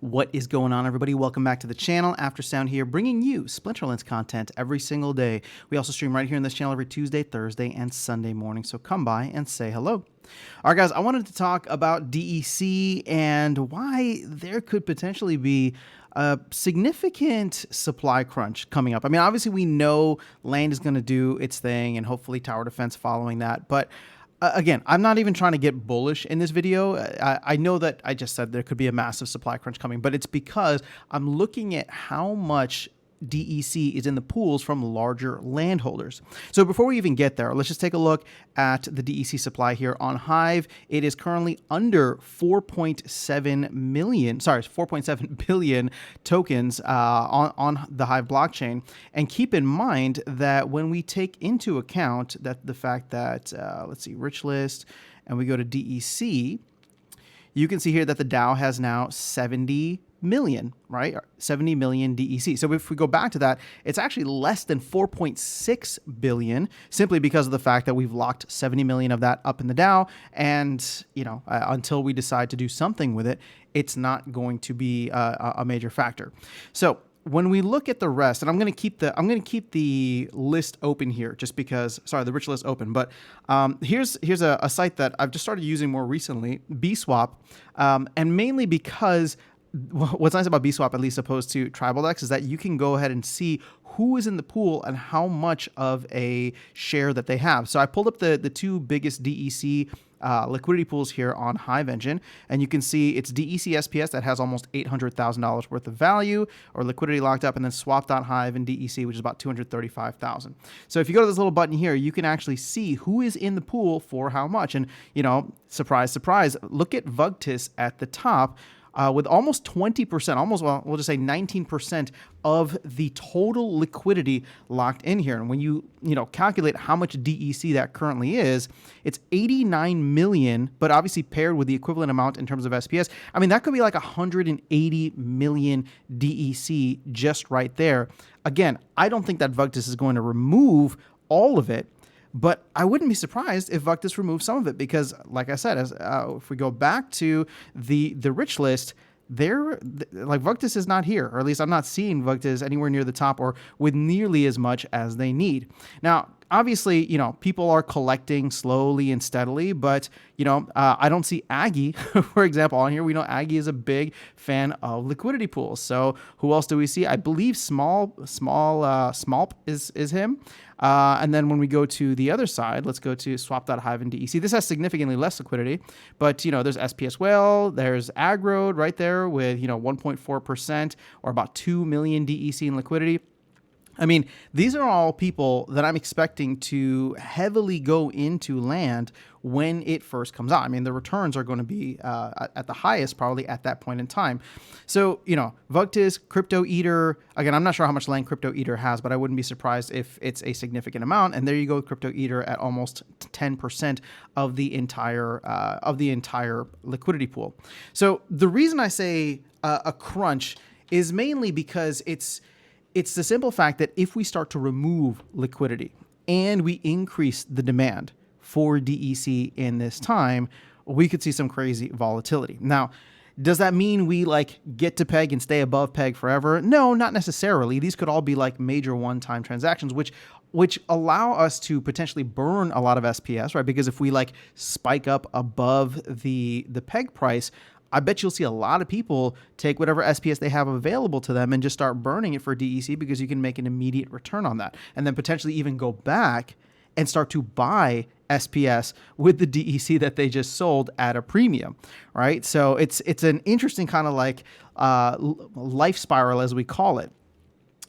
What is going on, everybody? Welcome back to the channel. After Sound here, bringing you Splinterlands content every single day. We also stream right here in this channel every Tuesday, Thursday, and Sunday morning, so come by and say hello. All right, guys, I wanted to talk about DEC and why there could potentially be a significant supply crunch coming up. I mean, obviously, we know land is going to do its thing, and hopefully tower defense following that, but again, I'm not even trying to get bullish in this video. I know that I just said there could be a massive supply crunch coming, but it's because I'm looking at how much DEC is in the pools from larger landholders. So before we even get there, let's just take a look at the DEC supply here on Hive. It is currently under 4.7 billion tokens on the Hive blockchain. And keep in mind that when we take into account that the fact that, let's see, rich list, and we go to DEC, you can see here that the DAO has now 70 million, right? 70 million DEC. So if we go back to that, it's actually less than 4.6 billion simply because of the fact that we've locked 70 million of that up in the DAO. And, you know, until we decide to do something with it, it's not going to be a major factor. So when we look at the rest, and I'm going to keep the list open here just because, sorry, the rich list open, but here's a site that I've just started using more recently, BSwap, and mainly because what's nice about BSwap, at least opposed to TribalDex, is that you can go ahead and see who is in the pool and how much of a share that they have. So I pulled up the two biggest DEC liquidity pools here on Hive Engine, and you can see it's DEC SPS that has almost $800,000 worth of value or liquidity locked up, and then swap.hive and DEC, which is about 235,000. So if you go to this little button here, you can actually see who is in the pool for how much. And, you know, surprise, surprise, look at Vugtis at the top, with almost 20%, almost, well, we'll just say 19% of the total liquidity locked in here. And when you calculate how much DEC that currently is, it's 89 million, but obviously paired with the equivalent amount in terms of SPS. I mean, that could be like 180 million DEC just right there. Again, I don't think that Vugtis is going to remove all of it, but I wouldn't be surprised if Vugtis removes some of it because, like I said, if we go back to the rich list, Vugtis is not here, or at least I'm not seeing Vugtis anywhere near the top or with nearly as much as they need. Now, obviously, people are collecting slowly and steadily, but, I don't see Aggie, for example, on here. We know Aggie is a big fan of liquidity pools. So who else do we see? I believe Smolp is him. And then when we go to the other side, let's go to swap.hive and DEC. This has significantly less liquidity, but, there's SPS Whale, there's Aggroed right there with, 1.4% or about 2 million DEC in liquidity. I mean, these are all people that I'm expecting to heavily go into land when it first comes out. I mean, the returns are going to be at the highest probably at that point in time. So, Vugtis, Crypto Eater, again, I'm not sure how much land Crypto Eater has, but I wouldn't be surprised if it's a significant amount. And there you go, Crypto Eater at almost 10% of the entire liquidity pool. So the reason I say a crunch is mainly because it's the simple fact that if we start to remove liquidity and we increase the demand for DEC in this time, we could see some crazy volatility. Now, does that mean we get to peg and stay above peg forever? No, not necessarily. These could all be major one-time transactions, which allow us to potentially burn a lot of SPS, right? Because if we spike up above the peg price, I bet you'll see a lot of people take whatever SPS they have available to them and just start burning it for DEC because you can make an immediate return on that. And then potentially even go back and start to buy SPS with the DEC that they just sold at a premium, right? So it's an interesting kind of life spiral, as we call it.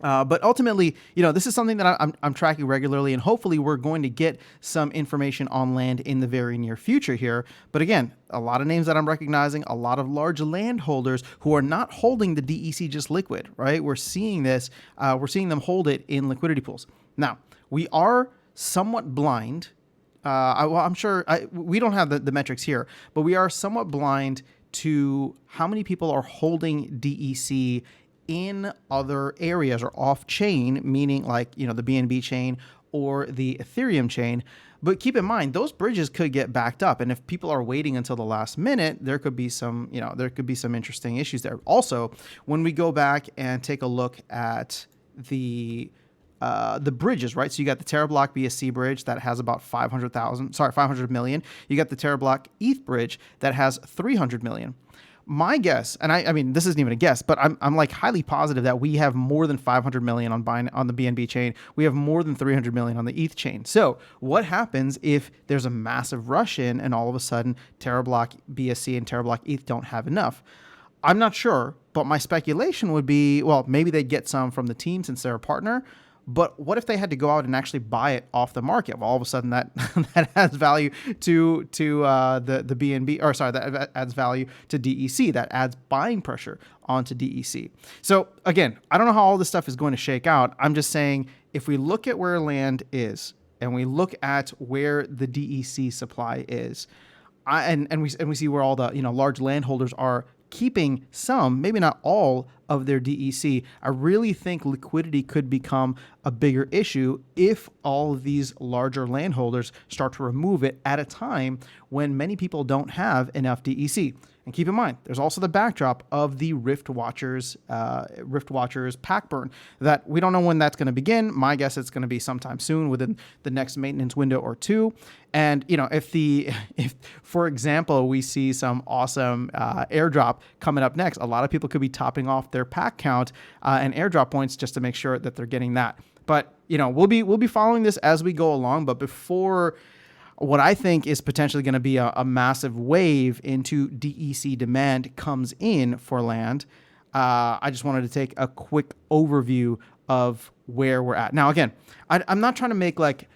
But ultimately, this is something that I'm tracking regularly, and hopefully we're going to get some information on land in the very near future here. But again, a lot of names that I'm recognizing, a lot of large landholders who are not holding the DEC just liquid, right? We're seeing this, we're seeing them hold it in liquidity pools. Now, we are somewhat blind. I'm sure we don't have the metrics here, but we are somewhat blind to how many people are holding DEC in other areas or off chain, meaning the BNB chain or the Ethereum chain. But keep in mind, those bridges could get backed up. And if people are waiting until the last minute, there could be some, there could be some interesting issues there. Also, when we go back and take a look at the bridges, right? So you got the Terablock BSC bridge that has about 500 million. You got the Terablock ETH bridge that has 300 million. My guess, and I mean, this isn't even a guess, but I'm like highly positive that we have more than 500 million on the BNB chain. We have more than 300 million on the ETH chain. So what happens if there's a massive rush in and all of a sudden Terablock BSC and Terablock ETH don't have enough? I'm not sure, but my speculation would be, well, maybe they'd get some from the team since they're a partner. But what if they had to go out and actually buy it off the market? Well, all of a sudden that that adds value to the BNB, or sorry, that adds value to DEC. That adds buying pressure onto DEC. So again, I don't know how all this stuff is going to shake out. I'm just saying, if we look at where land is and we look at where the DEC supply is, and we see where all the large landholders are keeping some, maybe not all, of their DEC, I really think liquidity could become a bigger issue if all of these larger landholders start to remove it at a time when many people don't have enough DEC. And keep in mind, there's also the backdrop of the Rift Watchers pack burn that we don't know when that's going to begin. My guess it's going to be sometime soon, within the next maintenance window or two. And if for example we see some awesome airdrop coming up next, a lot of people could be topping off their pack count and airdrop points just to make sure that they're getting that. But we'll be following this as we go along. But before what I think is potentially going to be a massive wave into DEC demand comes in for land, I just wanted to take a quick overview of where we're at. Now, again, I'm not trying to make like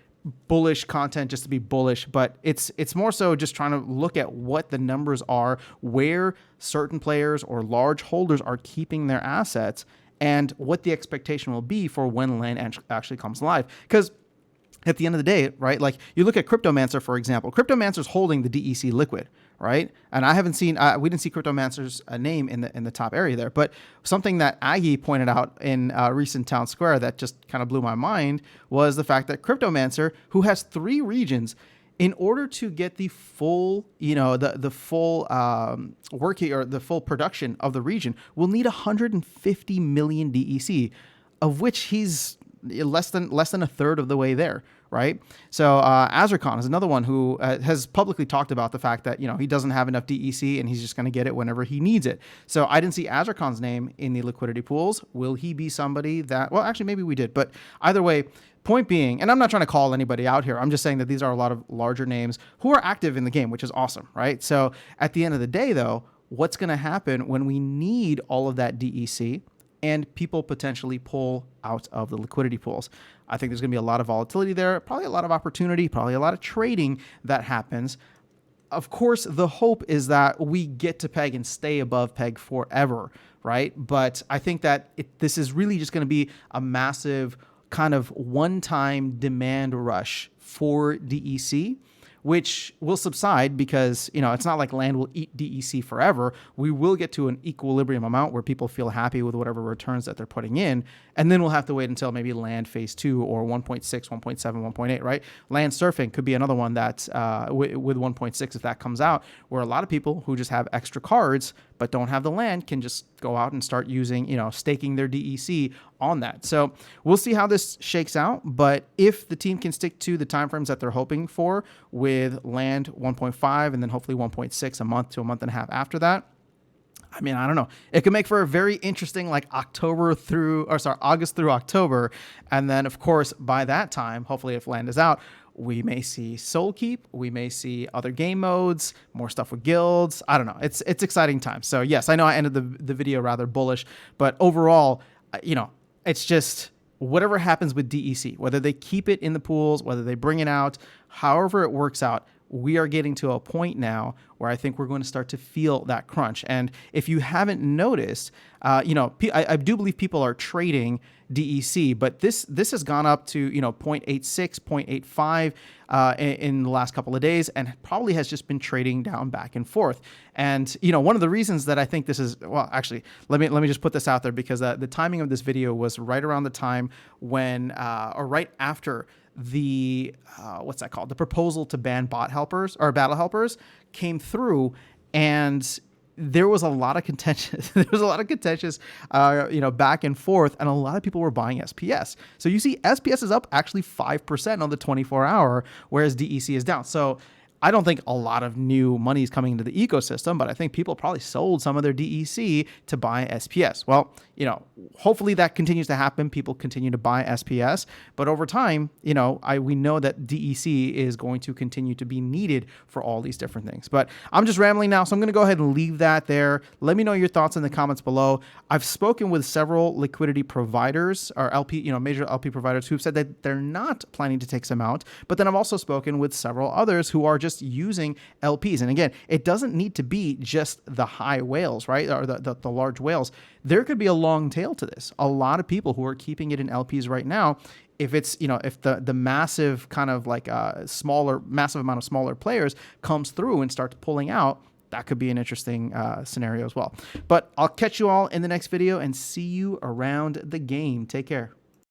bullish content just to be bullish, but it's more so just trying to look at what the numbers are, where certain players or large holders are keeping their assets, and what the expectation will be for when land actually comes live. Because at the end of the day, right, like you look at Cryptomancer, for example. Cryptomancer's holding the DEC liquid, right? And I haven't seen, we didn't see Cryptomancer's name in the top area there. But something that Aggie pointed out in recent Town Square that just kind of blew my mind was the fact that Cryptomancer, who has 3 regions, in order to get the full, the full working or the full production of the region, will need 150 million DEC, of which he's less than a third of the way there, right? So Azarcon is another one who has publicly talked about the fact that he doesn't have enough DEC and he's just going to get it whenever he needs it. So I didn't see Azarcon's name in the liquidity pools. Will he be somebody that? Well, actually, maybe we did, but either way. Point being, and I'm not trying to call anybody out here, I'm just saying that these are a lot of larger names who are active in the game, which is awesome, right? So at the end of the day, though, what's going to happen when we need all of that DEC and people potentially pull out of the liquidity pools? I think there's going to be a lot of volatility there, probably a lot of opportunity, probably a lot of trading that happens. Of course, the hope is that we get to peg and stay above peg forever, right? But I think that this is really just going to be a massive kind of one-time demand rush for DEC, which will subside because, it's not like land will eat DEC forever. We will get to an equilibrium amount where people feel happy with whatever returns that they're putting in. And then we'll have to wait until maybe land phase 2 or 1.6, 1.7, 1.8, right? Land surfing could be another one that with 1.6, if that comes out, where a lot of people who just have extra cards but don't have the land can just go out and start using, staking their DEC on that. So we'll see how this shakes out. But if the team can stick to the timeframes that they're hoping for with land 1.5 and then hopefully 1.6 a month to a month and a half after that, I mean, I don't know. It could make for a very interesting August through October. And then, of course, by that time, hopefully if land is out, we may see Soul Keep. We may see other game modes, more stuff with guilds. I don't know. It's exciting times. So yes, I know I ended the video rather bullish, but overall, it's just whatever happens with DEC, whether they keep it in the pools, whether they bring it out, however it works out, we are getting to a point now where I think we're going to start to feel that crunch. And if you haven't noticed, I do believe people are trading DEC, but this has gone up to 0.86, 0.85 in the last couple of days, and probably has just been trading down back and forth. And one of the reasons that I think this is, well, actually, let me just put this out there, because the timing of this video was right around the time when, or right after the what's that called? The proposal to ban bot helpers or battle helpers came through, and there was a lot of contentious back and forth, and a lot of people were buying SPS. So you see SPS is up actually 5% on the 24-hour, whereas DEC is down. So I don't think a lot of new money is coming into the ecosystem, but I think people probably sold some of their DEC to buy SPS. Well, hopefully that continues to happen. People continue to buy SPS, but over time, we know that DEC is going to continue to be needed for all these different things. But I'm just rambling now, so I'm going to go ahead and leave that there. Let me know your thoughts in the comments below. I've spoken with several liquidity providers or LP, major LP providers who've said that they're not planning to take some out, but then I've also spoken with several others who are just using LPs. And again, it doesn't need to be just the high whales, right? Or the large whales. There could be a long tail to this. A lot of people who are keeping it in LPs right now, if it's, if the massive kind of like massive amount of smaller players comes through and starts pulling out, that could be an interesting scenario as well. But I'll catch you all in the next video and see you around the game. Take care.